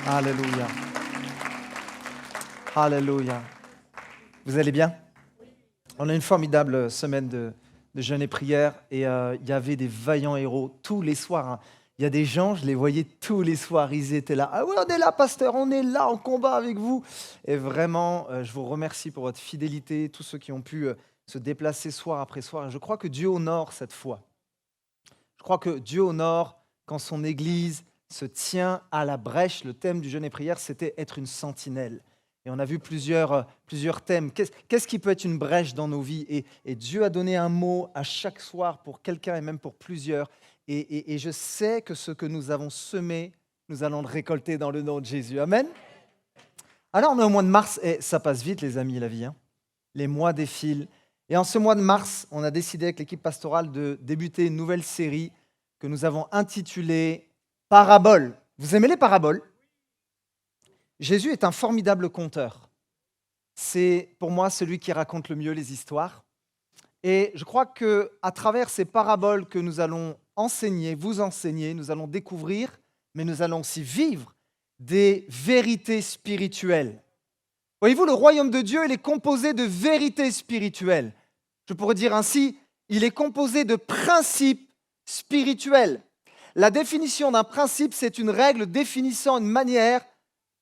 Alléluia. Alléluia. Vous allez bien? On a une formidable semaine de jeûne et prière et il y avait des vaillants héros tous les soirs, hein. Il y a des gens, je les voyais tous les soirs, ils étaient là. Ah oui, on est là, pasteur, on est là en combat avec vous. Et vraiment, je vous remercie pour votre fidélité, tous ceux qui ont pu se déplacer soir après soir. Et je crois que Dieu honore cette foi. Je crois que Dieu honore quand son Église se tient à la brèche. Le thème du jeûne et prière, c'était être une sentinelle. Et on a vu plusieurs thèmes. Qu'est-ce qui peut être une brèche dans nos vies et Dieu a donné un mot à chaque soir pour quelqu'un et même pour plusieurs. Et je sais que ce que nous avons semé, nous allons le récolter dans le nom de Jésus. Amen. Alors, on est au mois de mars et ça passe vite, les amis, la vie, hein. Les mois défilent. Et en ce mois de mars, on a décidé avec l'équipe pastorale de débuter une nouvelle série que nous avons intitulée Paraboles. Vous aimez les paraboles? Jésus est un formidable conteur. C'est pour moi celui qui raconte le mieux les histoires. Et je crois qu'à travers ces paraboles que nous allons enseigner, vous enseigner, nous allons découvrir, mais nous allons aussi vivre des vérités spirituelles. Voyez-vous, le royaume de Dieu, il est composé de vérités spirituelles. Je pourrais dire ainsi, il est composé de principes spirituels. La définition d'un principe, c'est une règle définissant une manière,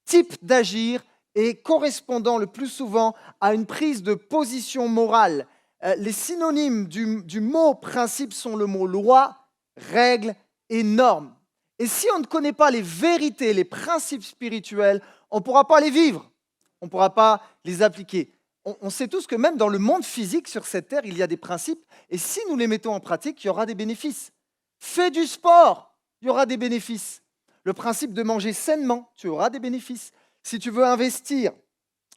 type d'agir et correspondant le plus souvent à une prise de position morale. Les synonymes du mot principe sont le mot loi, règle et norme. Et si on ne connaît pas les vérités, les principes spirituels, on ne pourra pas les vivre. On ne pourra pas les appliquer. On sait tous que même dans le monde physique, sur cette terre, il y a des principes, et si nous les mettons en pratique, il y aura des bénéfices. Fais du sport, il y aura des bénéfices. Le principe de manger sainement, tu auras des bénéfices. Si tu veux investir,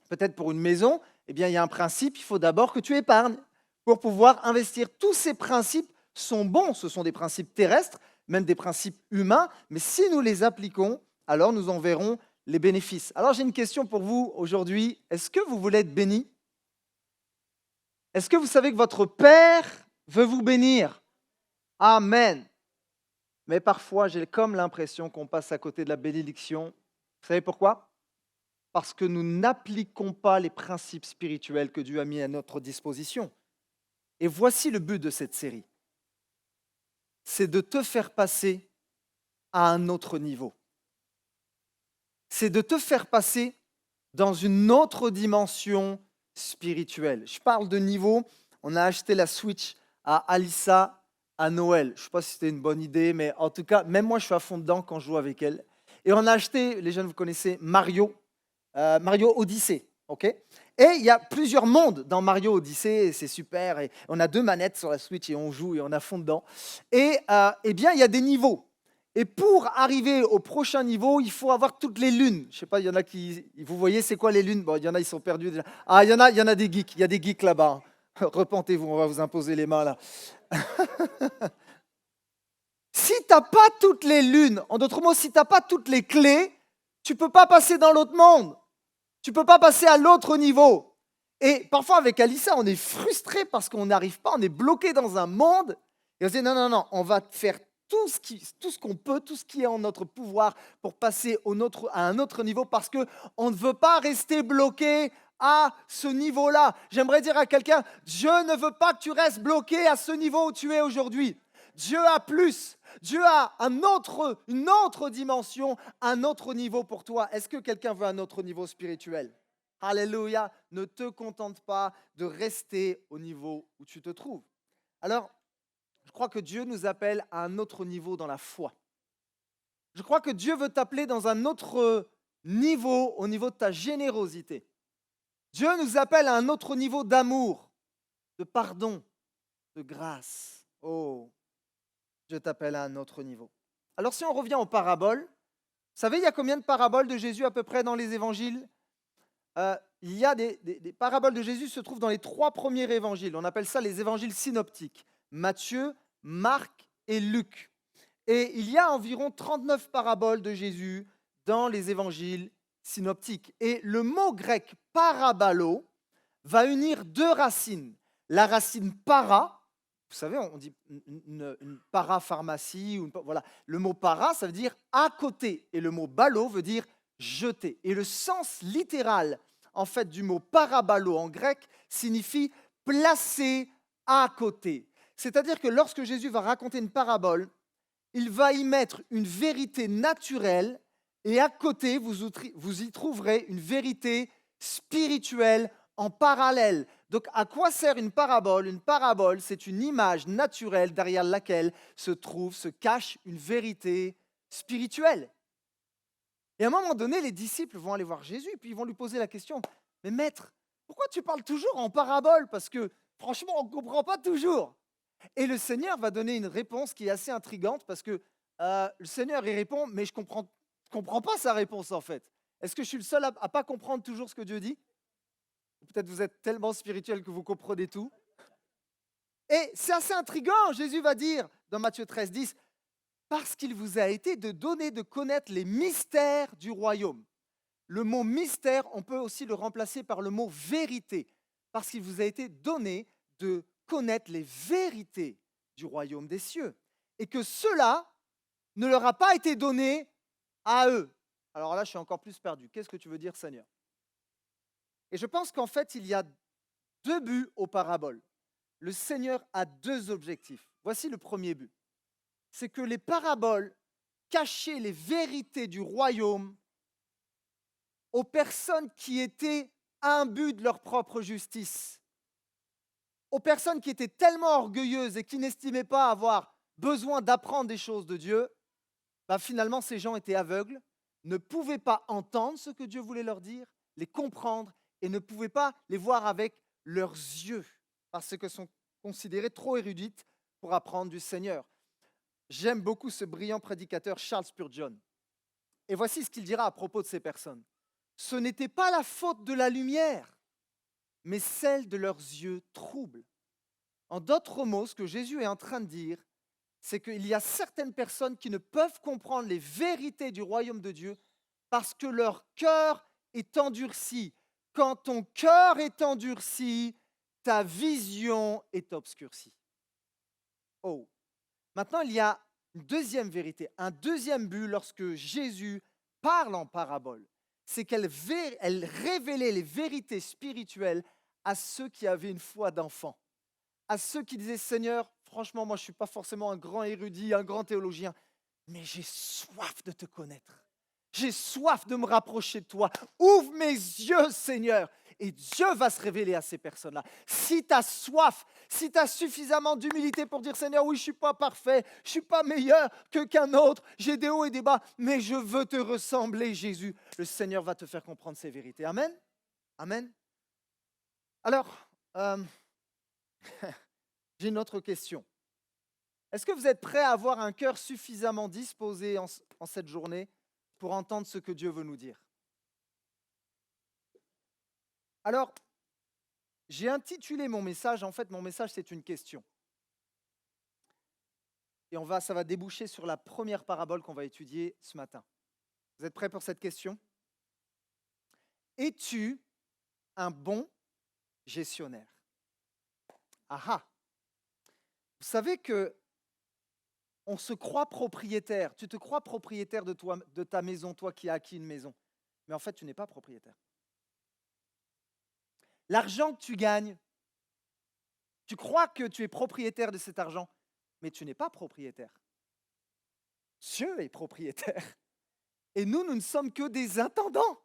peut-être pour une maison, eh bien, il y a un principe, il faut d'abord que tu épargnes pour pouvoir investir. Tous ces principes sont bons, ce sont des principes terrestres, même des principes humains, mais si nous les appliquons, alors nous en verrons les bénéfices. Alors j'ai une question pour vous aujourd'hui. Est-ce que vous voulez être béni? Est-ce que vous savez que votre Père veut vous bénir? Amen. Mais parfois, j'ai comme l'impression qu'on passe à côté de la bénédiction. Vous savez pourquoi? Parce que nous n'appliquons pas les principes spirituels que Dieu a mis à notre disposition. Et voici le but de cette série. C'est de te faire passer à un autre niveau. C'est de te faire passer dans une autre dimension spirituelle. Je parle de niveau. On a acheté la Switch à Alissa à Noël. Je ne sais pas si c'était une bonne idée, mais en tout cas, même moi, je suis à fond dedans quand je joue avec elle. Et on a acheté, les jeunes, vous connaissez Mario Odyssey. Okay, et il y a plusieurs mondes dans Mario Odyssey, et c'est super. Et on a 2 manettes sur la Switch et on joue et on a fond dedans. Et eh bien, il y a des niveaux. Et pour arriver au prochain niveau, il faut avoir toutes les lunes. Je ne sais pas, il y en a qui... Vous voyez, c'est quoi les lunes? Bon, il y en a, ils sont perdus déjà. Ah, il y en a des geeks. Il y a des geeks là-bas. Repentez-vous, on va vous imposer les mains là. Si tu n'as pas toutes les lunes, en d'autres mots, si tu n'as pas toutes les clés, tu ne peux pas passer dans l'autre monde. Tu ne peux pas passer à l'autre niveau. Et parfois, avec Alissa, on est frustré parce qu'on n'arrive pas, on est bloqué dans un monde. Et on se dit, non, non, non, on va faire tout ce qu'on peut, tout ce qui est en notre pouvoir pour passer à un autre niveau parce qu'on ne veut pas rester bloqué à ce niveau-là. J'aimerais dire à quelqu'un, Dieu ne veut pas que tu restes bloqué à ce niveau où tu es aujourd'hui. Dieu a plus. Dieu a une autre dimension, un autre niveau pour toi. Est-ce que quelqu'un veut un autre niveau spirituel? Alléluia. Ne te contente pas de rester au niveau où tu te trouves. Alors, je crois que Dieu nous appelle à un autre niveau dans la foi. Je crois que Dieu veut t'appeler dans un autre niveau, au niveau de ta générosité. Dieu nous appelle à un autre niveau d'amour, de pardon, de grâce. Oh, je t'appelle à un autre niveau. Alors si on revient aux paraboles, vous savez, il y a combien de paraboles de Jésus à peu près dans les évangiles? Il y a des paraboles de Jésus se trouvent dans les 3 premiers évangiles. On appelle ça les évangiles synoptiques. Matthieu, Marc et Luc. Et il y a environ 39 paraboles de Jésus dans les évangiles synoptiques. Et le mot grec parabalo va unir 2 racines. La racine para, vous savez, on dit une parapharmacie, voilà. Le mot para, ça veut dire à côté, et le mot balo veut dire jeter. Et le sens littéral, en fait, du mot parabalo en grec signifie placer à côté. C'est-à-dire que lorsque Jésus va raconter une parabole, il va y mettre une vérité naturelle et à côté, vous y trouverez une vérité spirituelle en parallèle. Donc, à quoi sert une parabole? Une parabole, c'est une image naturelle derrière laquelle se cache une vérité spirituelle. Et à un moment donné, les disciples vont aller voir Jésus, puis ils vont lui poser la question, mais maître, pourquoi tu parles toujours en parabole? Parce que franchement, on ne comprend pas toujours. Et le Seigneur va donner une réponse qui est assez intrigante, parce que le Seigneur y répond, mais je ne comprends pas sa réponse en fait. Est-ce que je suis le seul à ne pas comprendre toujours ce que Dieu dit? Peut-être vous êtes tellement spirituel que vous comprenez tout. Et c'est assez intriguant. Jésus va dire dans Matthieu 13, 10, parce qu'il vous a été de donner de connaître les mystères du royaume. Le mot mystère, on peut aussi le remplacer par le mot vérité, parce qu'il vous a été donné de connaître les vérités du royaume des cieux, et que cela ne leur a pas été donné à eux. Alors là, je suis encore plus perdu. Qu'est-ce que tu veux dire, Seigneur? Et je pense qu'en fait, il y a deux buts aux paraboles. Le Seigneur a deux objectifs. Voici le premier but. C'est que les paraboles cachaient les vérités du royaume aux personnes qui étaient imbues de leur propre justice, aux personnes qui étaient tellement orgueilleuses et qui n'estimaient pas avoir besoin d'apprendre des choses de Dieu. Finalement, ces gens étaient aveugles, ne pouvaient pas entendre ce que Dieu voulait leur dire, les comprendre, et ne pouvaient pas les voir avec leurs yeux, parce que sont considérés trop érudites pour apprendre du Seigneur. J'aime beaucoup ce brillant prédicateur Charles Spurgeon. Et voici ce qu'il dira à propos de ces personnes. Ce n'était pas la faute de la lumière, mais celle de leurs yeux troubles. En d'autres mots, ce que Jésus est en train de dire, c'est qu'il y a certaines personnes qui ne peuvent comprendre les vérités du royaume de Dieu parce que leur cœur est endurci. Quand ton cœur est endurci, ta vision est obscurcie. Oh. Maintenant, il y a une deuxième vérité, un deuxième but lorsque Jésus parle en parabole. C'est qu'elle révélait les vérités spirituelles à ceux qui avaient une foi d'enfant, à ceux qui disaient, Seigneur, franchement, moi je ne suis pas forcément un grand érudit, un grand théologien, mais j'ai soif de te connaître. J'ai soif de me rapprocher de toi. Ouvre mes yeux, Seigneur. Et Dieu va se révéler à ces personnes-là. Si tu as soif, si tu as suffisamment d'humilité pour dire, Seigneur, oui, je ne suis pas parfait, je ne suis pas meilleur qu'un autre, j'ai des hauts et des bas, mais je veux te ressembler, Jésus. Le Seigneur va te faire comprendre ces vérités. Amen. Amen. Alors, j'ai une autre question. Est-ce que vous êtes prêts à avoir un cœur suffisamment disposé en cette journée pour entendre ce que Dieu veut nous dire? Alors, j'ai intitulé mon message, en fait mon message c'est une question. Et ça va déboucher sur la première parabole qu'on va étudier ce matin. Vous êtes prêts pour cette question? Es-tu un bon gestionnaire? Ah ah! Vous savez que on se croit propriétaire. Tu te crois propriétaire de ta maison, toi qui as acquis une maison. Mais en fait, tu n'es pas propriétaire. L'argent que tu gagnes, tu crois que tu es propriétaire de cet argent, mais tu n'es pas propriétaire. Dieu est propriétaire. Et nous ne sommes que des intendants,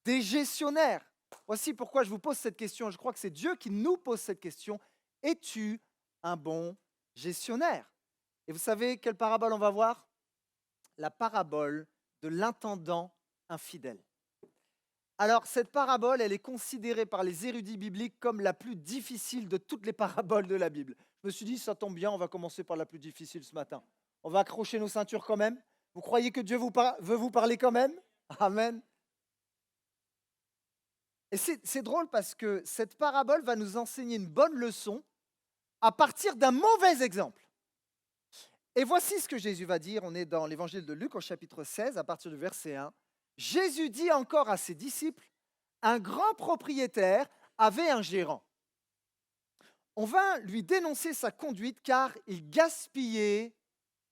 des gestionnaires. Voici pourquoi je vous pose cette question. Je crois que c'est Dieu qui nous pose cette question. Es-tu un bon gestionnaire? Et vous savez quelle parabole on va voir? La parabole de l'intendant infidèle. Alors, cette parabole, elle est considérée par les érudits bibliques comme la plus difficile de toutes les paraboles de la Bible. Je me suis dit, ça tombe bien, on va commencer par la plus difficile ce matin. On va accrocher nos ceintures quand même. Vous croyez que Dieu veut vous parler quand même? Amen. Et c'est drôle parce que cette parabole va nous enseigner une bonne leçon à partir d'un mauvais exemple. Et voici ce que Jésus va dire. On est dans l'évangile de Luc au chapitre 16, à partir du verset 1. Jésus dit encore à ses disciples, un grand propriétaire avait un gérant. On va lui dénoncer sa conduite car il gaspillait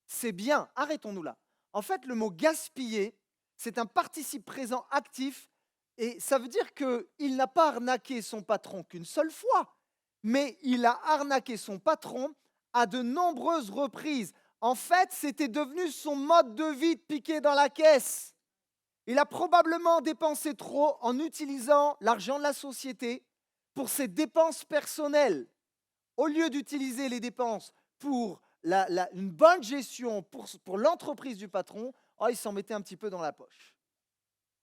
ses biens. Arrêtons-nous là. En fait, le mot gaspiller, C'est un participe présent actif et ça veut dire qu'il n'a pas arnaqué son patron qu'une seule fois, mais il a arnaqué son patron à de nombreuses reprises. En fait, c'était devenu son mode de vie de piquer dans la caisse. Il a probablement dépensé trop en utilisant l'argent de la société pour ses dépenses personnelles. Au lieu d'utiliser les dépenses pour une bonne gestion pour l'entreprise du patron, oh, il s'en mettait un petit peu dans la poche.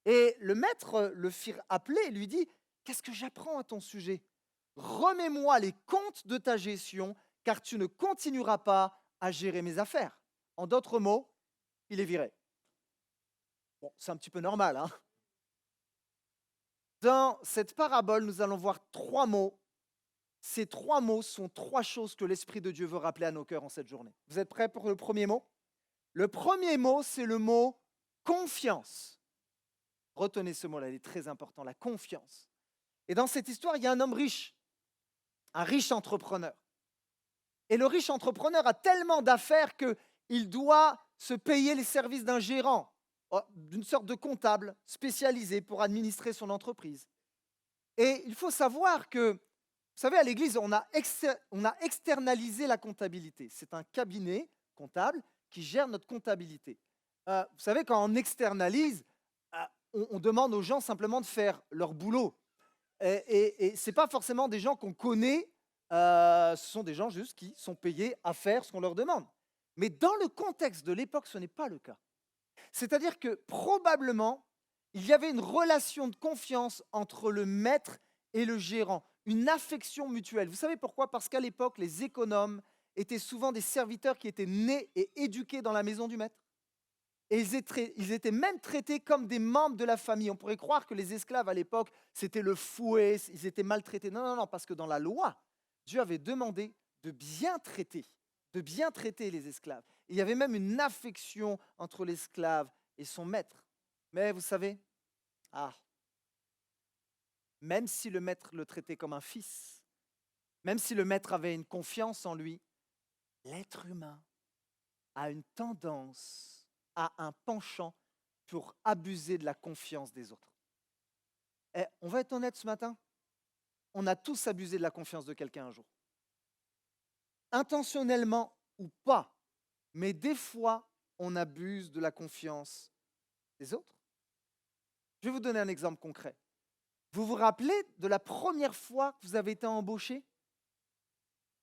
Et le maître le fit appeler et lui dit, qu'est-ce que j'apprends à ton sujet? Remets-moi les comptes de ta gestion, car tu ne continueras pas à gérer mes affaires. En d'autres mots, il est viré. Bon, c'est un petit peu normal, hein? Dans cette parabole, nous allons voir 3 mots. Ces 3 mots sont 3 choses que l'Esprit de Dieu veut rappeler à nos cœurs en cette journée. Vous êtes prêts pour le premier mot? Le premier mot, c'est le mot confiance. Retenez ce mot-là, il est très important, la confiance. Et dans cette histoire, il y a un homme riche, un riche entrepreneur. Et le riche entrepreneur a tellement d'affaires qu'il doit se payer les services d'un gérant, d'une sorte de comptable spécialisé pour administrer son entreprise. Et il faut savoir que, vous savez, à l'Église, on a externalisé la comptabilité. C'est un cabinet comptable qui gère notre comptabilité. Vous savez, quand on externalise, on demande aux gens simplement de faire leur boulot. Et ce n'est pas forcément des gens qu'on connaît, ce sont des gens juste qui sont payés à faire ce qu'on leur demande. Mais dans le contexte de l'époque, ce n'est pas le cas. C'est-à-dire que probablement, il y avait une relation de confiance entre le maître et le gérant, une affection mutuelle. Vous savez pourquoi? Parce qu'à l'époque, les économes étaient souvent des serviteurs qui étaient nés et éduqués dans la maison du maître. Et ils étaient même traités comme des membres de la famille. On pourrait croire que les esclaves à l'époque, c'était le fouet, ils étaient maltraités. Non, non, non, parce que dans la loi, Dieu avait demandé de bien traiter les esclaves. Et il y avait même une affection entre l'esclave et son maître. Mais vous savez, même si le maître le traitait comme un fils, même si le maître avait une confiance en lui, l'être humain a une tendance, a un penchant pour abuser de la confiance des autres. Et on va être honnête ce matin, on a tous abusé de la confiance de quelqu'un un jour. Intentionnellement ou pas, mais des fois, on abuse de la confiance des autres. Je vais vous donner un exemple concret. Vous vous rappelez de la première fois que vous avez été embauché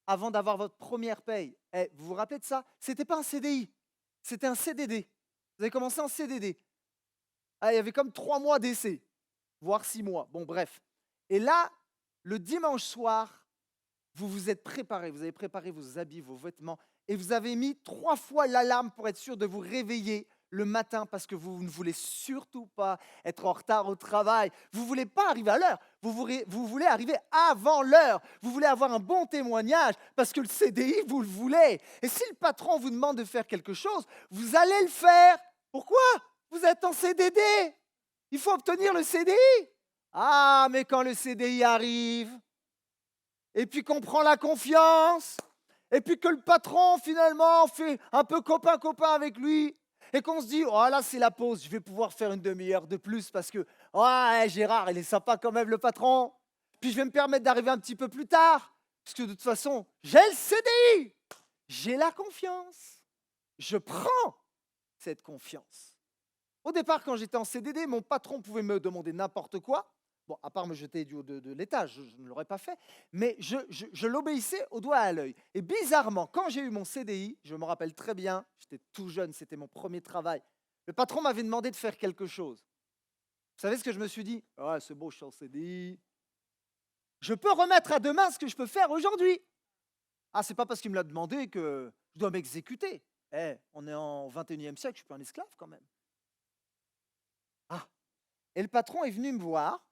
avant d'avoir votre première paye? Vous vous rappelez de ça? Ce n'était pas un CDI, c'était un CDD. Vous avez commencé en CDD. Il y avait comme 3 mois d'essai, voire 6 mois. Bon, bref. Et là, le dimanche soir, vous vous êtes préparé, vous avez préparé vos habits, vos vêtements, et vous avez mis 3 fois l'alarme pour être sûr de vous réveiller le matin parce que vous ne voulez surtout pas être en retard au travail. Vous ne voulez pas arriver à l'heure, vous voulez arriver avant l'heure. Vous voulez avoir un bon témoignage parce que le CDI, vous le voulez. Et si le patron vous demande de faire quelque chose, vous allez le faire. Pourquoi? Vous êtes en CDD. Il faut obtenir le CDI. Ah, mais quand le CDI arrive, et puis qu'on prend la confiance, et puis que le patron finalement fait un peu copain-copain avec lui, et qu'on se dit, oh là c'est la pause, je vais pouvoir faire une demi-heure de plus parce que, ouais Gérard, il est sympa quand même le patron, puis je vais me permettre d'arriver un petit peu plus tard, parce que de toute façon, j'ai le CDI, j'ai la confiance, je prends cette confiance. Au départ, quand j'étais en CDD, mon patron pouvait me demander n'importe quoi. Bon, à part me jeter du haut de l'étage, je ne l'aurais pas fait, mais je l'obéissais au doigt et à l'œil. Et bizarrement, quand j'ai eu mon CDI, je me rappelle très bien, j'étais tout jeune, c'était mon premier travail, le patron m'avait demandé de faire quelque chose. Vous savez ce que je me suis dit? Ah, c'est beau, je suis en CDI. Je peux remettre à demain ce que je peux faire aujourd'hui. Ah, c'est pas parce qu'il me l'a demandé que je dois m'exécuter. On est en 21e siècle, je suis pas un esclave quand même. Ah, et le patron est venu me voir.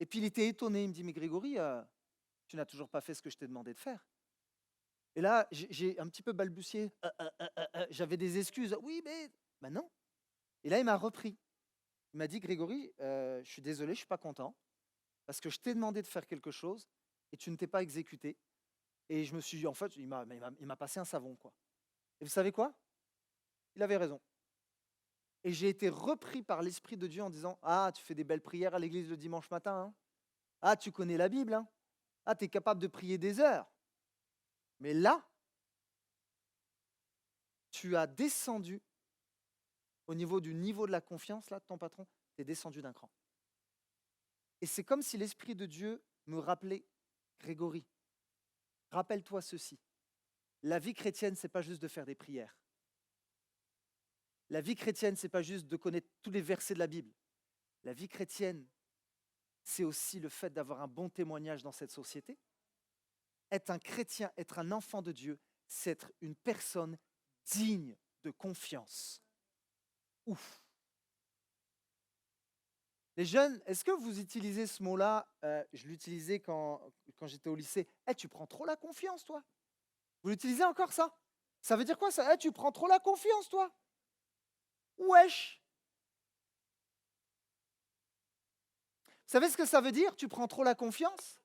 Et puis il était étonné, il me dit, mais Grégory, tu n'as toujours pas fait ce que je t'ai demandé de faire. Et là, j'ai un petit peu balbutié, j'avais des excuses, oui, mais non. Et là, il m'a repris. Il m'a dit, Grégory, je suis désolé, je ne suis pas content, parce que je t'ai demandé de faire quelque chose et tu ne t'es pas exécuté. Et je me suis dit, en fait, il m'a passé un savon, quoi. Et vous savez quoi? Il avait raison. et j'ai été repris par l'Esprit de Dieu en disant « Ah, tu fais des belles prières à l'église le dimanche matin, hein. Ah, tu connais la Bible, hein. Ah, tu es capable de prier des heures. Mais là, tu as descendu au niveau de la confiance là, de ton patron, tu es descendu d'un cran. » Et c'est comme si l'Esprit de Dieu me rappelait « Grégory, rappelle-toi ceci. La vie chrétienne, ce n'est pas juste de faire des prières. La vie chrétienne, ce n'est pas juste de connaître tous les versets de la Bible. La vie chrétienne, c'est aussi le fait d'avoir un bon témoignage dans cette société. Être un chrétien, être un enfant de Dieu, c'est être une personne digne de confiance. Ouf! Les jeunes, est-ce que vous utilisez ce mot-là? Je l'utilisais quand j'étais au lycée. Tu prends trop la confiance, toi. Vous l'utilisez encore, ça? Ça veut dire quoi, ça? Tu prends trop la confiance, toi. Wesh! Vous savez ce que ça veut dire, tu prends trop la confiance?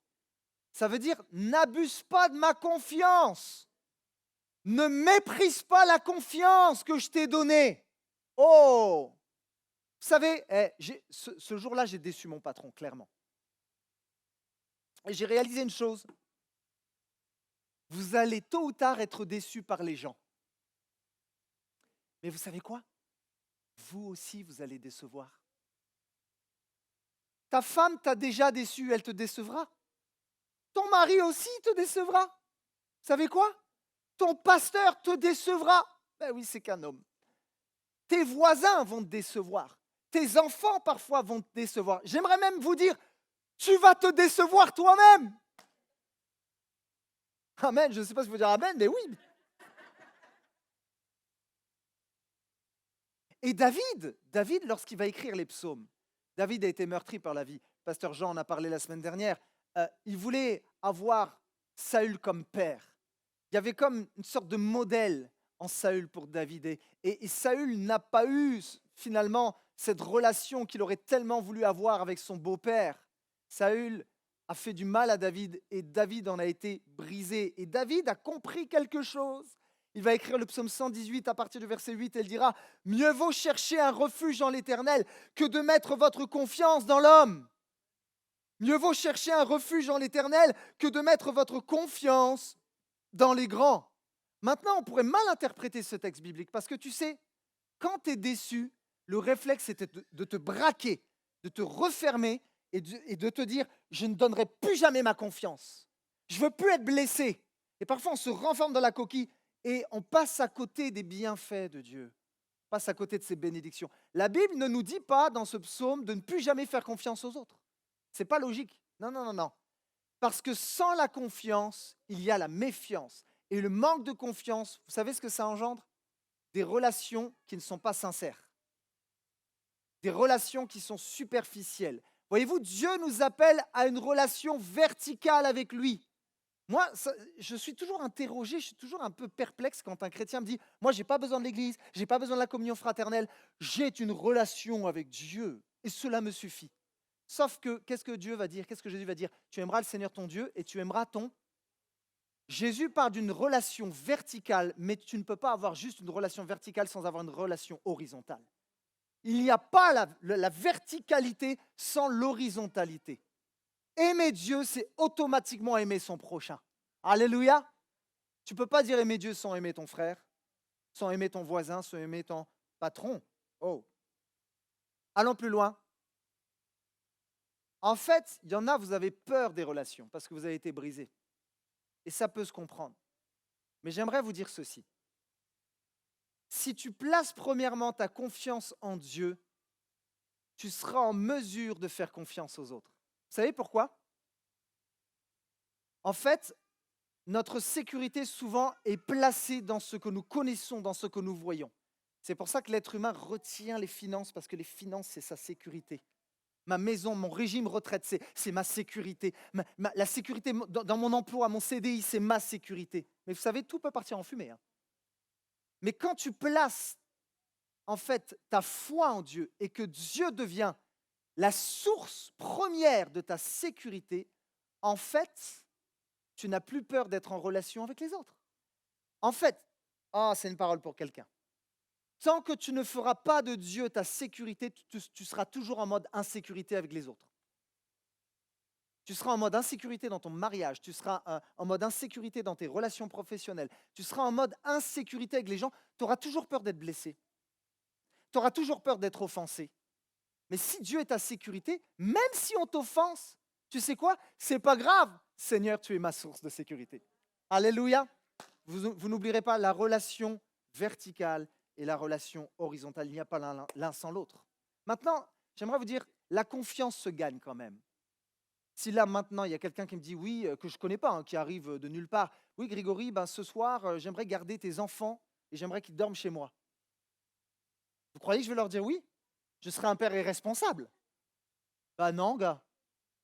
Ça veut dire, n'abuse pas de ma confiance. Ne méprise pas la confiance que je t'ai donnée. Oh! Vous savez, ce jour-là, j'ai déçu mon patron, clairement. Et j'ai réalisé une chose. Vous allez tôt ou tard être déçu par les gens. Mais vous savez quoi? Vous aussi, vous allez décevoir. Ta femme t'a déjà déçu, elle te décevra. Ton mari aussi te décevra. Vous savez quoi? Ton pasteur te décevra. Ben oui, c'est qu'un homme. Tes voisins vont te décevoir. Tes enfants parfois vont te décevoir. J'aimerais même vous dire, tu vas te décevoir toi-même. Amen, je ne sais pas si vous dire amen, mais oui. Et David, lorsqu'il va écrire les psaumes, David a été meurtri par la vie. Pasteur Jean en a parlé la semaine dernière. Il voulait avoir Saül comme père. Il y avait comme une sorte de modèle en Saül pour David. Et Saül n'a pas eu finalement cette relation qu'il aurait tellement voulu avoir avec son beau-père. Saül a fait du mal à David et David en a été brisé. Et David a compris quelque chose. Il va écrire le psaume 118 à partir du verset 8 et il dira « Mieux vaut chercher un refuge en l'Éternel que de mettre votre confiance dans l'homme. Mieux vaut chercher un refuge en l'Éternel que de mettre votre confiance dans les grands. » Maintenant, on pourrait mal interpréter ce texte biblique parce que tu sais, quand tu es déçu, le réflexe c'est de te braquer, de te refermer et de te dire « je ne donnerai plus jamais ma confiance. Je ne veux plus être blessé. » Et parfois, on se renferme dans la coquille et on passe à côté des bienfaits de Dieu. On passe à côté de ses bénédictions. La Bible ne nous dit pas dans ce psaume de ne plus jamais faire confiance aux autres. Ce n'est pas logique. Non, non, non, non. Parce que sans la confiance, il y a la méfiance. Et le manque de confiance, vous savez ce que ça engendre? Des relations qui ne sont pas sincères. Des relations qui sont superficielles. Voyez-vous, Dieu nous appelle à une relation verticale avec lui. Moi, je suis toujours interrogé, je suis toujours un peu perplexe quand un chrétien me dit « Moi, je n'ai pas besoin de l'Église, je n'ai pas besoin de la communion fraternelle, j'ai une relation avec Dieu et cela me suffit. » Sauf que, qu'est-ce que Dieu va dire? Qu'est-ce que Jésus va dire? Tu aimeras le Seigneur ton Dieu et tu aimeras ton... Jésus parle d'une relation verticale, mais tu ne peux pas avoir juste une relation verticale sans avoir une relation horizontale. Il n'y a pas la verticalité sans l'horizontalité. Aimer Dieu, c'est automatiquement aimer son prochain. Alléluia. Tu ne peux pas dire aimer Dieu sans aimer ton frère, sans aimer ton voisin, sans aimer ton patron. Oh. Allons plus loin. En fait, il y en a, vous avez peur des relations parce que vous avez été brisés. Et ça peut se comprendre. Mais j'aimerais vous dire ceci. Si tu places premièrement ta confiance en Dieu, tu seras en mesure de faire confiance aux autres. Vous savez pourquoi? En fait, notre sécurité souvent est placée dans ce que nous connaissons, dans ce que nous voyons. C'est pour ça que l'être humain retient les finances, parce que les finances, c'est sa sécurité. Ma maison, mon régime retraite, c'est ma sécurité. La sécurité dans mon emploi, mon CDI, c'est ma sécurité. Mais vous savez, tout peut partir en fumée. Hein. Mais quand tu places en fait ta foi en Dieu et que Dieu devient la source première de ta sécurité, en fait, tu n'as plus peur d'être en relation avec les autres. En fait, c'est une parole pour quelqu'un. Tant que tu ne feras pas de Dieu ta sécurité, tu seras toujours en mode insécurité avec les autres. Tu seras en mode insécurité dans ton mariage, tu seras en mode insécurité dans tes relations professionnelles, tu seras en mode insécurité avec les gens, tu auras toujours peur d'être blessé, tu auras toujours peur d'être offensé. Mais si Dieu est ta sécurité, même si on t'offense, tu sais quoi? C'est pas grave. Seigneur, tu es ma source de sécurité. Alléluia. Vous n'oublierez pas la relation verticale et la relation horizontale. Il n'y a pas l'un sans l'autre. Maintenant, j'aimerais vous dire, la confiance se gagne quand même. Si là, maintenant, il y a quelqu'un qui me dit, oui, que je ne connais pas, hein, qui arrive de nulle part, oui, Grégory, ben, ce soir, j'aimerais garder tes enfants et j'aimerais qu'ils dorment chez moi. Vous croyez que je vais leur dire oui? Je serai un père irresponsable. Ben non, gars,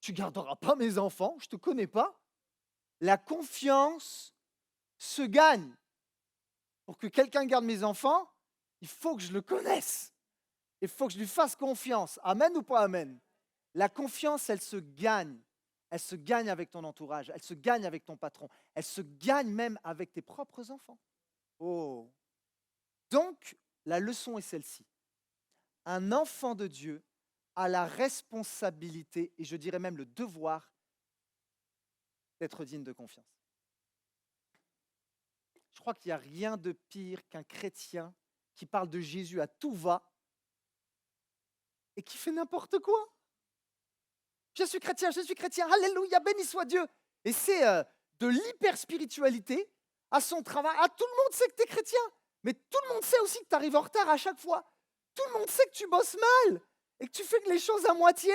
tu garderas pas mes enfants, je ne te connais pas. La confiance se gagne. Pour que quelqu'un garde mes enfants, il faut que je le connaisse. Il faut que je lui fasse confiance. Amen ou pas amen? La confiance, elle se gagne. Elle se gagne avec ton entourage. Elle se gagne avec ton patron. Elle se gagne même avec tes propres enfants. Oh. Donc, la leçon est celle-ci. Un enfant de Dieu a la responsabilité, et je dirais même le devoir, d'être digne de confiance. Je crois qu'il n'y a rien de pire qu'un chrétien qui parle de Jésus à tout va et qui fait n'importe quoi. Je suis chrétien, alléluia, béni soit Dieu. Et c'est de l'hyper-spiritualité à son travail. Ah, tout le monde sait que tu es chrétien, mais tout le monde sait aussi que tu arrives en retard à chaque fois. Tout le monde sait que tu bosses mal et que tu fais les choses à moitié.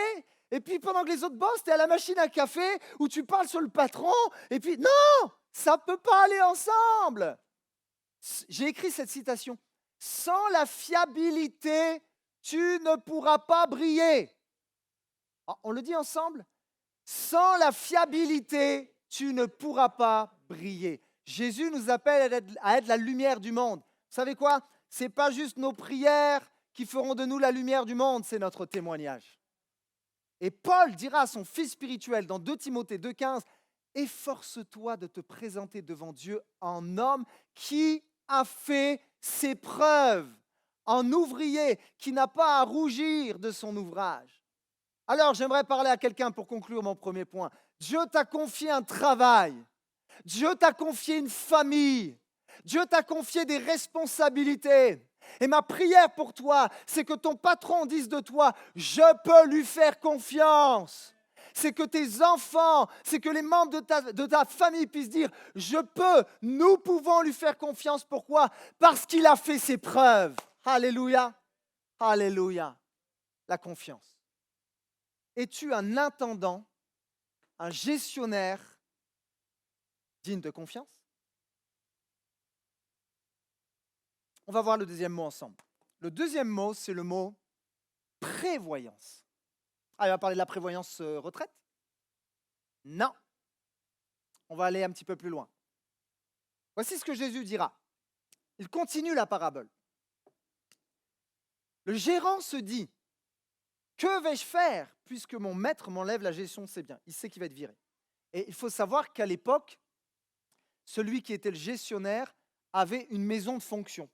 Et puis pendant que les autres bossent, tu es à la machine à café où tu parles sur le patron. Et puis non, ça ne peut pas aller ensemble. J'ai écrit cette citation. Sans la fiabilité, tu ne pourras pas briller. On le dit ensemble? Sans la fiabilité, tu ne pourras pas briller. Jésus nous appelle à être la lumière du monde. Vous savez quoi? Ce n'est pas juste nos prières qui feront de nous la lumière du monde, c'est notre témoignage. Et Paul dira à son fils spirituel dans 2 Timothée 2,15, « Efforce-toi de te présenter devant Dieu en homme qui a fait ses preuves, en ouvrier qui n'a pas à rougir de son ouvrage. » Alors, j'aimerais parler à quelqu'un pour conclure mon premier point. Dieu t'a confié un travail. Dieu t'a confié une famille. Dieu t'a confié des responsabilités. Et ma prière pour toi, c'est que ton patron dise de toi, je peux lui faire confiance. C'est que tes enfants, c'est que les membres de ta famille puissent dire, je peux, nous pouvons lui faire confiance. Pourquoi? Parce qu'il a fait ses preuves. Alléluia. Alléluia. La confiance. Es-tu un intendant, un gestionnaire digne de confiance? On va voir le deuxième mot ensemble. Le deuxième mot, c'est le mot prévoyance. Ah, il va parler de la prévoyance retraite? Non. On va aller un petit peu plus loin. Voici ce que Jésus dira. Il continue la parabole. Le gérant se dit, que vais-je faire puisque mon maître m'enlève la gestion de ses biens? Il sait qu'il va être viré. Et il faut savoir qu'à l'époque, celui qui était le gestionnaire avait une maison de fonction.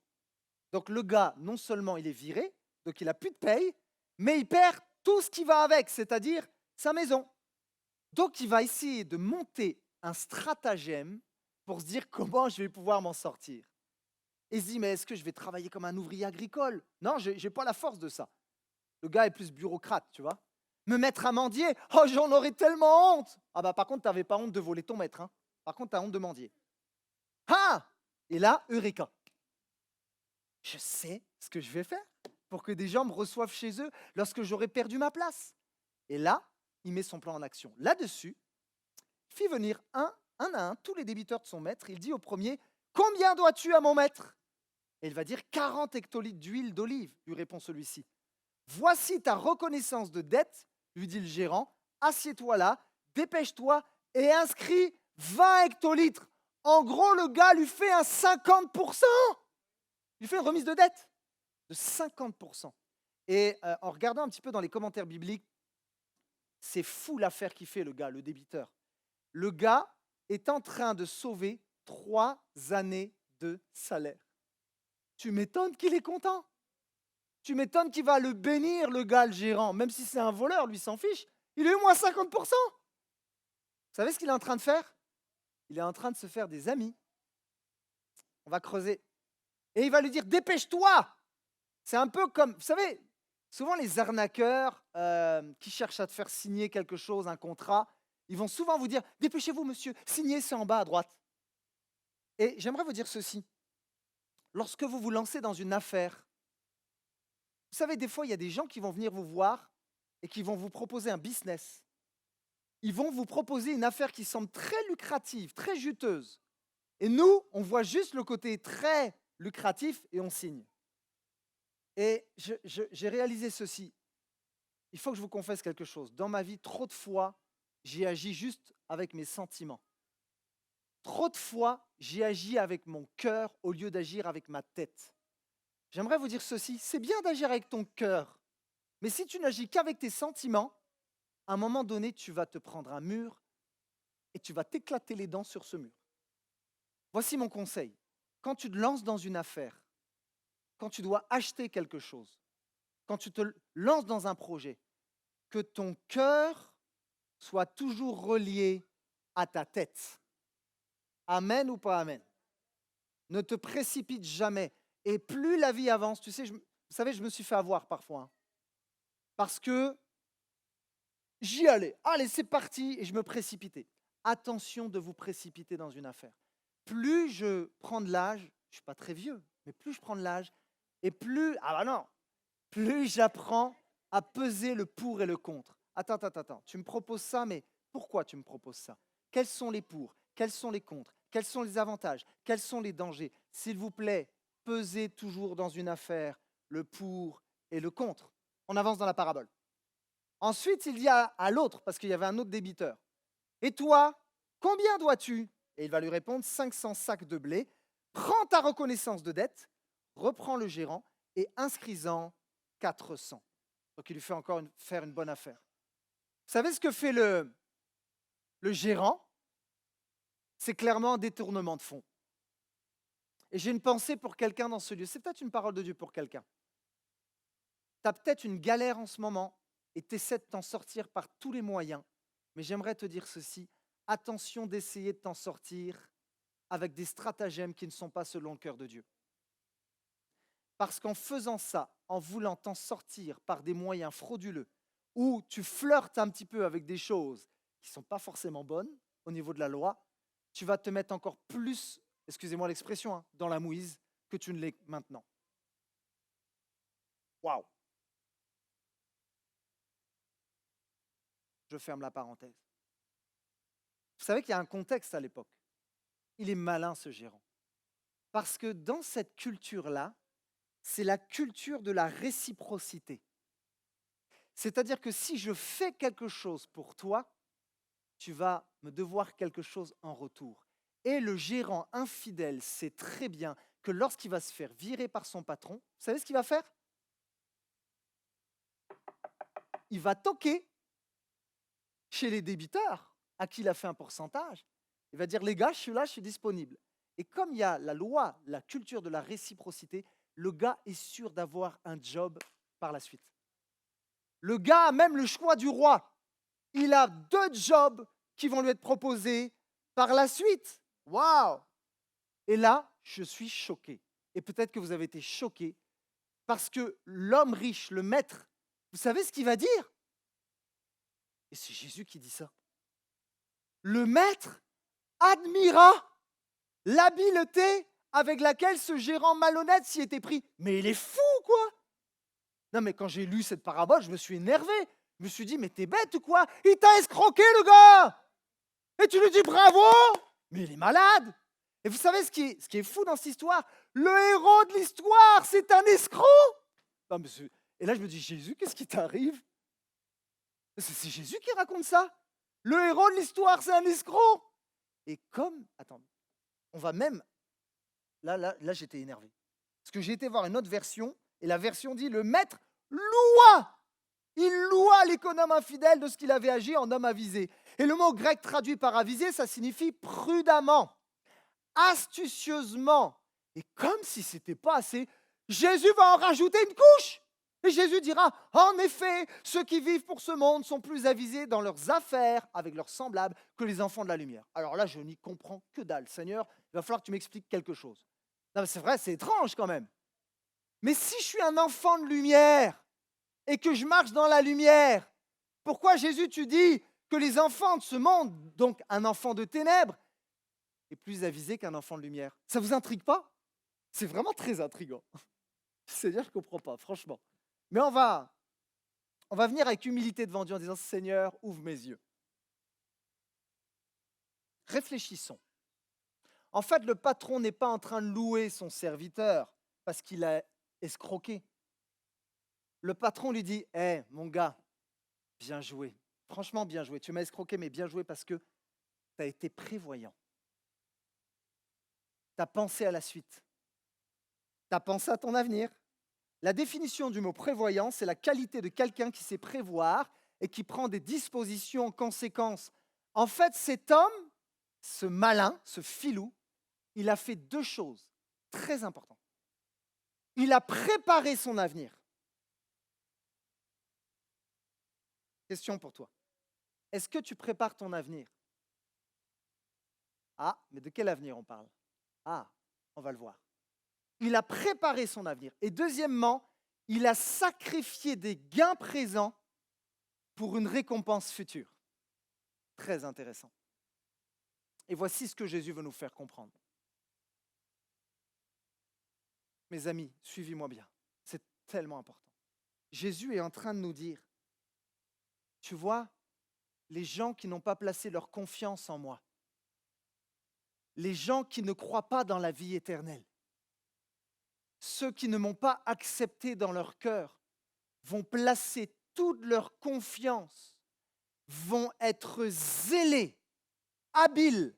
Donc le gars, non seulement il est viré, donc il n'a plus de paye, mais il perd tout ce qui va avec, c'est-à-dire sa maison. Donc il va essayer de monter un stratagème pour se dire comment je vais pouvoir m'en sortir. Et il se dit, mais est-ce que je vais travailler comme un ouvrier agricole? Non, je n'ai pas la force de ça. Le gars est plus bureaucrate, tu vois. Me mettre à mendier, oh j'en aurais tellement honte. Ah bah par contre, tu n'avais pas honte de voler ton maître. Hein. Par contre, tu as honte de mendier. Ah! Et là, Eureka. Je sais ce que je vais faire pour que des gens me reçoivent chez eux lorsque j'aurai perdu ma place. Et là, il met son plan en action. Là-dessus, il fit venir un à un tous les débiteurs de son maître. Il dit au premier, « Combien dois-tu à mon maître ?» Et il va dire, « 40 hectolitres d'huile d'olive, lui répond celui-ci. « Voici ta reconnaissance de dette, lui dit le gérant. Assieds-toi là, dépêche-toi et inscris 20 hectolitres. » En gros, le gars lui fait un 50%. Il fait une remise de dette de 50%. Et en regardant un petit peu dans les commentaires bibliques, c'est fou l'affaire qu'il fait le gars, le débiteur. Le gars est en train de sauver 3 années de salaire. tu m'étonnes qu'il est content. Tu m'étonnes qu'il va le bénir, le gars, le gérant. Même si c'est un voleur, lui s'en fiche. Il a eu moins 50%. Vous savez ce qu'il est en train de faire? Il est en train de se faire des amis. On va creuser. Et il va lui dire, dépêche-toi. C'est un peu comme, vous savez, souvent les arnaqueurs qui cherchent à te faire signer quelque chose, un contrat, ils vont souvent vous dire, dépêchez-vous monsieur, signez, c'est en bas à droite. Et j'aimerais vous dire ceci. Lorsque vous vous lancez dans une affaire, vous savez, des fois, il y a des gens qui vont venir vous voir et qui vont vous proposer un business. Ils vont vous proposer une affaire qui semble très lucrative, très juteuse. Et nous, on voit juste le côté très lucratif et on signe. Et j'ai réalisé ceci. Il faut que je vous confesse quelque chose. Dans ma vie, trop de fois, j'ai agi juste avec mes sentiments. Trop de fois, j'ai agi avec mon cœur au lieu d'agir avec ma tête. J'aimerais vous dire ceci. C'est bien d'agir avec ton cœur. Mais si tu n'agis qu'avec tes sentiments, à un moment donné, tu vas te prendre un mur et tu vas t'éclater les dents sur ce mur. Voici mon conseil. Quand tu te lances dans une affaire, quand tu dois acheter quelque chose, quand tu te lances dans un projet, que ton cœur soit toujours relié à ta tête. Amen ou pas amen? Ne te précipite jamais. Et plus la vie avance, tu sais, vous savez, je me suis fait avoir parfois. Parce que j'y allais. Allez, c'est parti. Et je me précipitais. Attention de vous précipiter dans une affaire. Plus je prends de l'âge, je ne suis pas très vieux, mais plus je prends de l'âge, et plus, plus j'apprends à peser le pour et le contre. Attends, tu me proposes ça, mais pourquoi tu me proposes ça? Quels sont les pour? Quels sont les contre? Quels sont les avantages? Quels sont les dangers? S'il vous plaît, pesez toujours dans une affaire le pour et le contre. On avance dans la parabole. Ensuite, il dit à l'autre, parce qu'il y avait un autre débiteur, « Et toi, combien dois-tu » Et il va lui répondre, « 500 sacs de blé. Prends ta reconnaissance de dette, reprends le gérant et inscris-en 400. » Donc il lui fait encore faire une bonne affaire. Vous savez ce que fait le gérant? C'est clairement un détournement de fonds. Et j'ai une pensée pour quelqu'un dans ce lieu. C'est peut-être une parole de Dieu pour quelqu'un. Tu as peut-être une galère en ce moment et tu essaies de t'en sortir par tous les moyens. Mais j'aimerais te dire ceci. Attention d'essayer de t'en sortir avec des stratagèmes qui ne sont pas selon le cœur de Dieu. Parce qu'en faisant ça, en voulant t'en sortir par des moyens frauduleux, où tu flirtes un petit peu avec des choses qui ne sont pas forcément bonnes au niveau de la loi, tu vas te mettre encore plus, excusez-moi l'expression, dans la mouise que tu ne l'es maintenant. Waouh! Je ferme la parenthèse. Vous savez qu'il y a un contexte à l'époque. Il est malin ce gérant. Parce que dans cette culture-là, c'est la culture de la réciprocité. C'est-à-dire que si je fais quelque chose pour toi, tu vas me devoir quelque chose en retour. Et le gérant infidèle sait très bien que lorsqu'il va se faire virer par son patron, vous savez ce qu'il va faire? Il va toquer chez les débiteurs à qui il a fait un pourcentage. Il va dire, les gars, je suis là, je suis disponible. Et comme il y a la loi, la culture de la réciprocité, le gars est sûr d'avoir un job par la suite. Le gars a même le choix du roi. Il a 2 jobs qui vont lui être proposés par la suite. Waouh! Et là, je suis choqué. Et peut-être que vous avez été choqué parce que l'homme riche, le maître, vous savez ce qu'il va dire? Et c'est Jésus qui dit ça. Le maître admira l'habileté avec laquelle ce gérant malhonnête s'y était pris. Mais il est fou, quoi! Non, mais quand j'ai lu cette parabole, je me suis énervé. Je me suis dit, mais t'es bête ou quoi? Il t'a escroqué, le gars! Et tu lui dis bravo! Mais il est malade! Et vous savez ce qui est fou dans cette histoire? Le héros de l'histoire, c'est un escroc! Non, mais et là, je me dis, Jésus, qu'est-ce qui t'arrive? C'est Jésus qui raconte ça. Le héros de l'histoire, c'est un escroc. Et comme, attends, on va même, là j'étais énervé. Parce que j'ai été voir une autre version, et la version dit, le maître loua. Il loua l'économe infidèle de ce qu'il avait agi en homme avisé. Et le mot grec traduit par avisé, ça signifie prudemment, astucieusement Et comme si ce n'était pas assez, Jésus va en rajouter une couche. Et Jésus dira, en effet, ceux qui vivent pour ce monde sont plus avisés dans leurs affaires avec leurs semblables que les enfants de la lumière. Alors là, je n'y comprends que dalle. Seigneur, il va falloir que tu m'expliques quelque chose. Non, mais c'est vrai, c'est étrange quand même. Mais si je suis un enfant de lumière et que je marche dans la lumière, pourquoi Jésus, tu dis que les enfants de ce monde, donc un enfant de ténèbres, est plus avisé qu'un enfant de lumière? Ça ne vous intrigue pas? C'est vraiment très intriguant. C'est-à-dire, je ne comprends pas, franchement. Mais on va venir avec humilité devant Dieu en disant, Seigneur, ouvre mes yeux. Réfléchissons. En fait, le patron n'est pas en train de louer son serviteur parce qu'il a escroqué. Le patron lui dit, hé, mon gars, bien joué. Franchement, bien joué. Tu m'as escroqué, mais bien joué parce que tu as été prévoyant. Tu as pensé à la suite. Tu as pensé à ton avenir. La définition du mot prévoyant, c'est la qualité de quelqu'un qui sait prévoir et qui prend des dispositions en conséquence. En fait, cet homme, ce malin, ce filou, il a fait deux choses très importantes. Il a préparé son avenir. Question pour toi. Est-ce que tu prépares ton avenir? Ah, mais de quel avenir on parle? Ah, on va le voir. Il a préparé son avenir. Et deuxièmement, il a sacrifié des gains présents pour une récompense future. Très intéressant. Et voici ce que Jésus veut nous faire comprendre. Mes amis, suivez-moi bien. C'est tellement important. Jésus est en train de nous dire, tu vois, les gens qui n'ont pas placé leur confiance en moi, les gens qui ne croient pas dans la vie éternelle, ceux qui ne m'ont pas accepté dans leur cœur, vont placer toute leur confiance, vont être zélés, habiles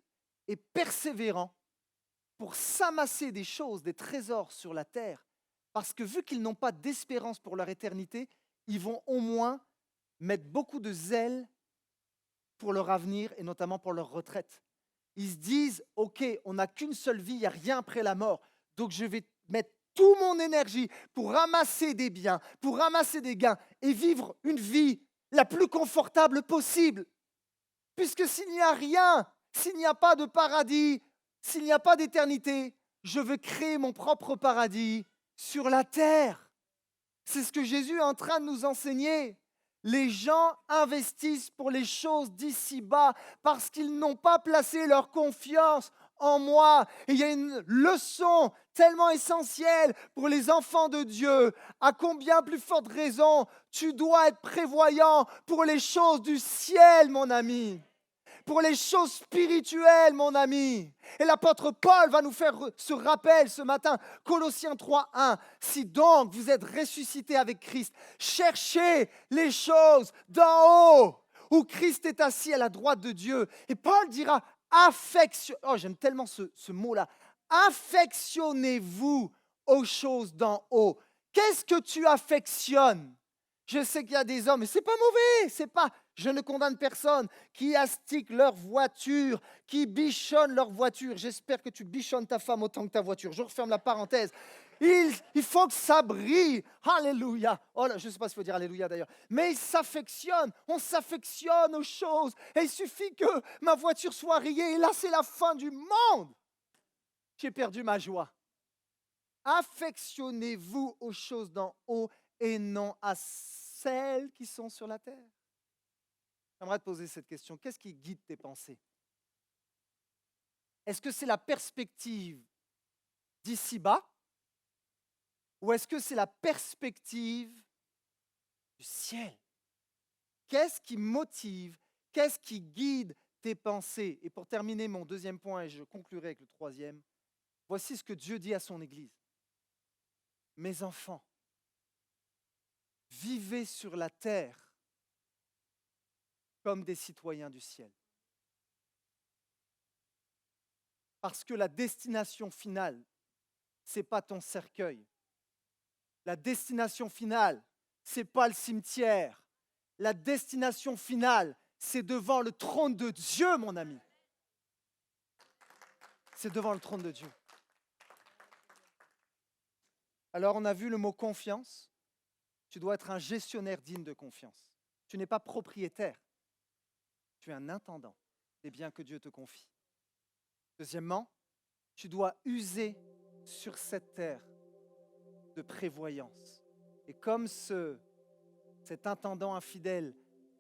et persévérants pour s'amasser des choses, des trésors sur la terre, parce que vu qu'ils n'ont pas d'espérance pour leur éternité, ils vont au moins mettre beaucoup de zèle pour leur avenir et notamment pour leur retraite. Ils se disent, OK, on n'a qu'une seule vie, il n'y a rien après la mort, donc je vais mettre toute mon énergie pour ramasser des biens, pour ramasser des gains et vivre une vie la plus confortable possible. Puisque s'il n'y a rien, s'il n'y a pas de paradis, s'il n'y a pas d'éternité, je veux créer mon propre paradis sur la terre. C'est ce que Jésus est en train de nous enseigner. Les gens investissent pour les choses d'ici-bas parce qu'ils n'ont pas placé leur confiance en moi. Et il y a une leçon tellement essentielle pour les enfants de Dieu. À combien plus forte raison tu dois être prévoyant pour les choses du ciel, mon ami. Pour les choses spirituelles, mon ami. Et l'apôtre Paul va nous faire ce rappel ce matin, Colossiens 3:1. Si donc vous êtes ressuscités avec Christ, cherchez les choses d'en haut, où Christ est assis à la droite de Dieu. Et Paul dira, j'aime tellement ce mot-là, affectionnez-vous aux choses d'en haut. Qu'est-ce que tu affectionnes? Je sais qu'il y a des hommes, mais c'est pas mauvais, je ne condamne personne, qui astiquent leur voiture, qui bichonnent leur voiture. J'espère que tu bichonnes ta femme autant que ta voiture. Je referme la parenthèse. Il faut que ça brille. Alléluia. Oh là, je ne sais pas s'il faut dire Alléluia d'ailleurs. Mais on s'affectionne aux choses. Et il suffit que ma voiture soit rayée et là, c'est la fin du monde. J'ai perdu ma joie. Affectionnez-vous aux choses d'en haut et non à celles qui sont sur la terre. J'aimerais te poser cette question. Qu'est-ce qui guide tes pensées? Est-ce que c'est la perspective d'ici-bas ou est-ce que c'est la perspective du ciel? Qu'est-ce qui motive? Qu'est-ce qui guide tes pensées? Et pour terminer mon deuxième point, et je conclurai avec le troisième, voici ce que Dieu dit à son Église. Mes enfants, vivez sur la terre comme des citoyens du ciel. Parce que la destination finale, ce n'est pas ton cercueil. La destination finale, ce n'est pas le cimetière. La destination finale, c'est devant le trône de Dieu, mon ami. C'est devant le trône de Dieu. Alors, on a vu le mot confiance. Tu dois être un gestionnaire digne de confiance. Tu n'es pas propriétaire. Tu es un intendant des biens que Dieu te confie. Deuxièmement, tu dois user sur cette terre de prévoyance. Et comme cet intendant infidèle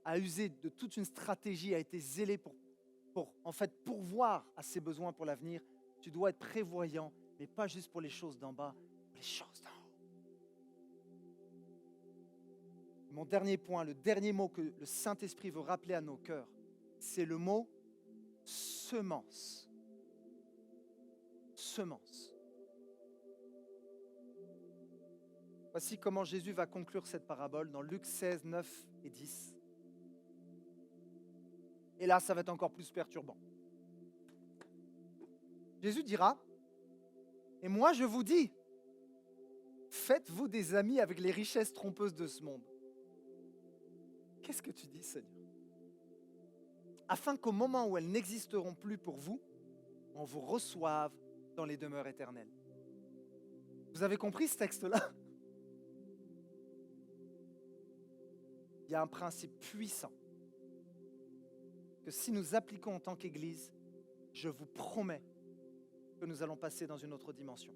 a usé de toute une stratégie, a été zélé pour en fait pourvoir à ses besoins pour l'avenir, tu dois être prévoyant, mais pas juste pour les choses d'en bas, pour les choses d'en haut. Mon dernier point, le dernier mot que le Saint-Esprit veut rappeler à nos cœurs, c'est le mot semence. Semence. Voici comment Jésus va conclure cette parabole dans Luc 16, 9 et 10. Et là, ça va être encore plus perturbant. Jésus dira, et moi je vous dis, faites-vous des amis avec les richesses trompeuses de ce monde. Qu'est-ce que tu dis, Seigneur? Afin qu'au moment où elles n'existeront plus pour vous, on vous reçoive dans les demeures éternelles. Vous avez compris ce texte-là? Il y a un principe puissant que si nous appliquons en tant qu'Église, je vous promets que nous allons passer dans une autre dimension.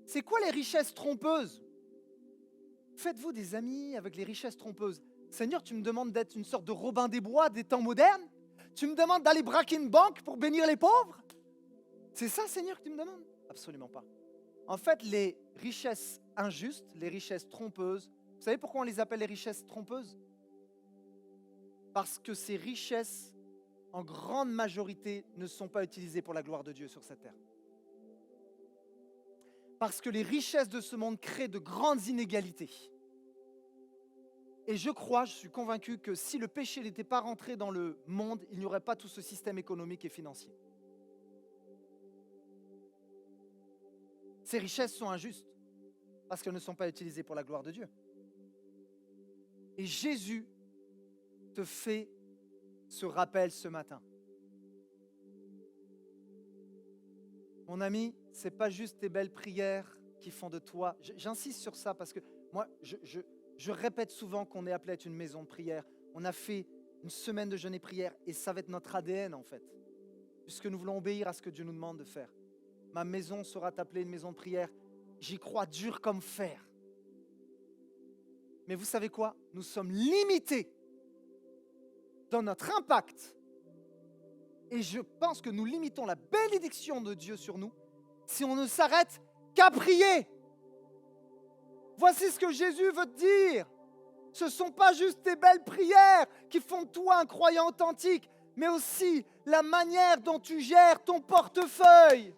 C'est quoi les richesses trompeuses? Faites-vous des amis avec les richesses trompeuses. Seigneur, tu me demandes d'être une sorte de Robin des Bois des temps modernes? Tu me demandes d'aller braquer une banque pour bénir les pauvres? C'est ça, Seigneur, que tu me demandes? Absolument pas. En fait, les richesses injustes, les richesses trompeuses, vous savez pourquoi on les appelle les richesses trompeuses? Parce que ces richesses, en grande majorité, ne sont pas utilisées pour la gloire de Dieu sur cette terre. Parce que les richesses de ce monde créent de grandes inégalités. Et je suis convaincu que si le péché n'était pas rentré dans le monde, il n'y aurait pas tout ce système économique et financier. Ces richesses sont injustes parce qu'elles ne sont pas utilisées pour la gloire de Dieu. Et Jésus te fait ce rappel ce matin. Mon ami, ce n'est pas juste tes belles prières qui font de toi. J'insiste sur ça parce que moi, je répète souvent qu'on est appelé à être une maison de prière. On a fait une semaine de jeûne et prière et ça va être notre ADN en fait, puisque nous voulons obéir à ce que Dieu nous demande de faire. Ma maison sera appelée une maison de prière. J'y crois dur comme fer. Mais vous savez quoi? Nous sommes limités dans notre impact. Et je pense que nous limitons la bénédiction de Dieu sur nous si on ne s'arrête qu'à prier. Voici ce que Jésus veut te dire. Ce ne sont pas juste tes belles prières qui font de toi un croyant authentique, mais aussi la manière dont tu gères ton portefeuille,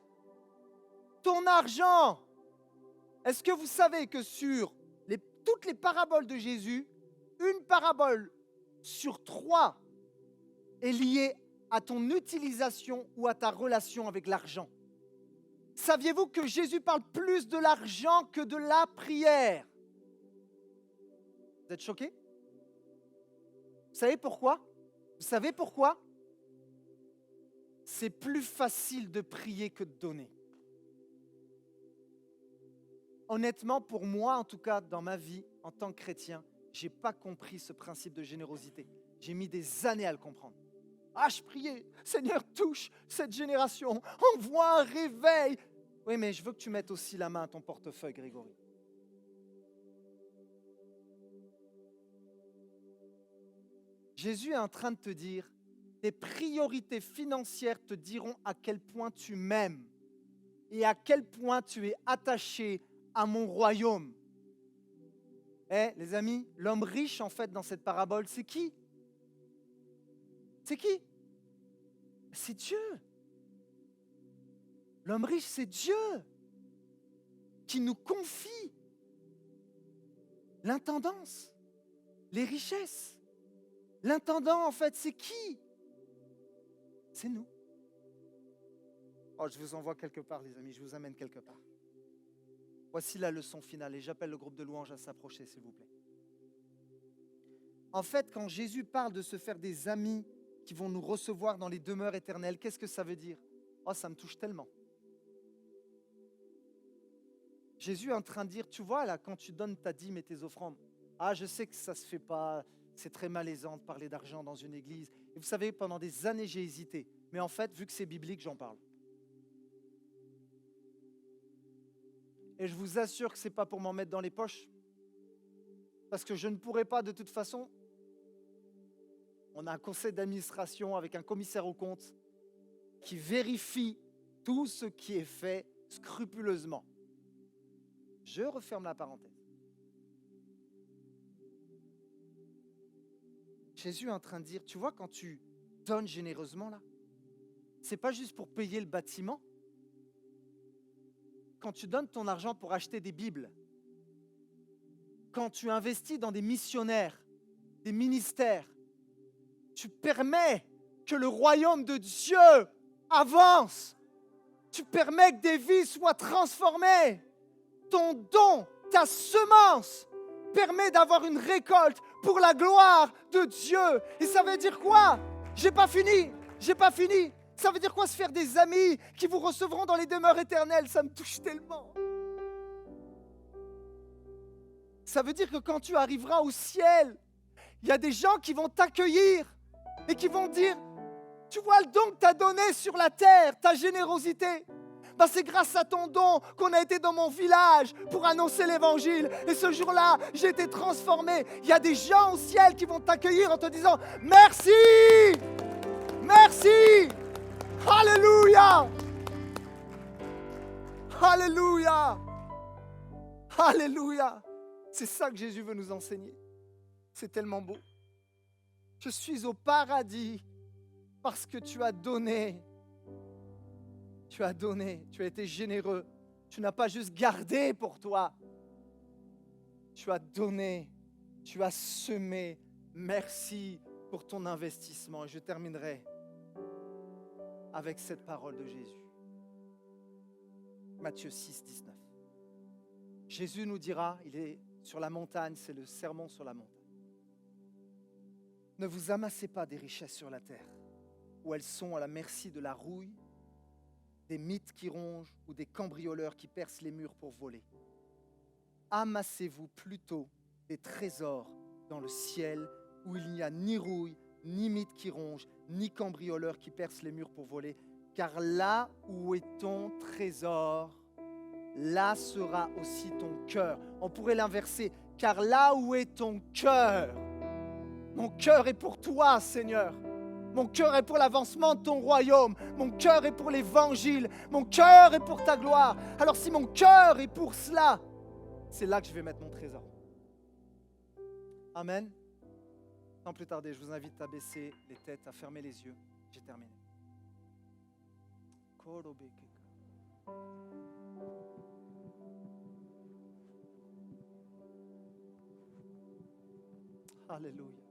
ton argent. Est-ce que vous savez que sur toutes les paraboles de Jésus, une parabole sur 3 est liée à ton utilisation ou à ta relation avec l'argent? Saviez-vous que Jésus parle plus de l'argent que de la prière? Vous êtes choqués? Vous savez pourquoi? Vous savez pourquoi? C'est plus facile de prier que de donner. Honnêtement, pour moi, en tout cas, dans ma vie, en tant que chrétien, je n'ai pas compris ce principe de générosité. J'ai mis des années à le comprendre. Ah, je priais, Seigneur, touche cette génération, envoie un réveil. Oui, mais je veux que tu mettes aussi la main à ton portefeuille, Grégory. Jésus est en train de te dire, tes priorités financières te diront à quel point tu m'aimes et à quel point tu es attaché à mon royaume. Les amis, l'homme riche, en fait, dans cette parabole, c'est qui? C'est qui? C'est Dieu. L'homme riche, c'est Dieu qui nous confie l'intendance, les richesses. L'intendant, en fait, c'est qui? C'est nous. Oh, je vous envoie quelque part, les amis, je vous amène quelque part. Voici la leçon finale et j'appelle le groupe de louanges à s'approcher, s'il vous plaît. En fait, quand Jésus parle de se faire des amis qui vont nous recevoir dans les demeures éternelles, qu'est-ce que ça veut dire? Oh, ça me touche tellement. Jésus est en train de dire, tu vois, là, quand tu donnes ta dîme et tes offrandes, ah, je sais que ça ne se fait pas, c'est très malaisant de parler d'argent dans une église. Et vous savez, pendant des années, j'ai hésité. Mais en fait, vu que c'est biblique, j'en parle. Et je vous assure que ce n'est pas pour m'en mettre dans les poches. Parce que je ne pourrais pas, de toute façon. On a un conseil d'administration avec un commissaire aux comptes qui vérifie tout ce qui est fait scrupuleusement. Je referme la parenthèse. Jésus est en train de dire, tu vois, quand tu donnes généreusement, là, c'est pas juste pour payer le bâtiment. Quand tu donnes ton argent pour acheter des Bibles, quand tu investis dans des missionnaires, des ministères, tu permets que le royaume de Dieu avance. Tu permets que des vies soient transformées. Ton don, ta semence, permet d'avoir une récolte pour la gloire de Dieu. Et ça veut dire quoi? J'ai pas fini. Ça veut dire quoi se faire des amis qui vous recevront dans les demeures éternelles? Ça me touche tellement. Ça veut dire que quand tu arriveras au ciel, il y a des gens qui vont t'accueillir et qui vont dire, tu vois le don que tu as donné sur la terre, ta générosité. Ben c'est grâce à ton don qu'on a été dans mon village pour annoncer l'évangile. Et ce jour-là, j'ai été transformé. Il y a des gens au ciel qui vont t'accueillir en te disant, merci, merci, alléluia, alléluia, alléluia. C'est ça que Jésus veut nous enseigner. C'est tellement beau. Je suis au paradis parce que tu as donné. Tu as donné, tu as été généreux. Tu n'as pas juste gardé pour toi. Tu as donné, tu as semé. Merci pour ton investissement. Et je terminerai avec cette parole de Jésus. Matthieu 6, 19. Jésus nous dira, il est sur la montagne, c'est le sermon sur la montagne. Ne vous amassez pas des richesses sur la terre, où elles sont à la merci de la rouille, des mythes qui rongent ou des cambrioleurs qui percent les murs pour voler. Amassez-vous plutôt des trésors dans le ciel où il n'y a ni rouille, ni mythes qui rongent, ni cambrioleurs qui percent les murs pour voler. Car là où est ton trésor, là sera aussi ton cœur. On pourrait l'inverser. Car là où est ton cœur, mon cœur est pour toi, Seigneur. Mon cœur est pour l'avancement de ton royaume. Mon cœur est pour l'évangile. Mon cœur est pour ta gloire. Alors si mon cœur est pour cela, c'est là que je vais mettre mon trésor. Amen. Sans plus tarder, je vous invite à baisser les têtes, à fermer les yeux. J'ai terminé. Alléluia.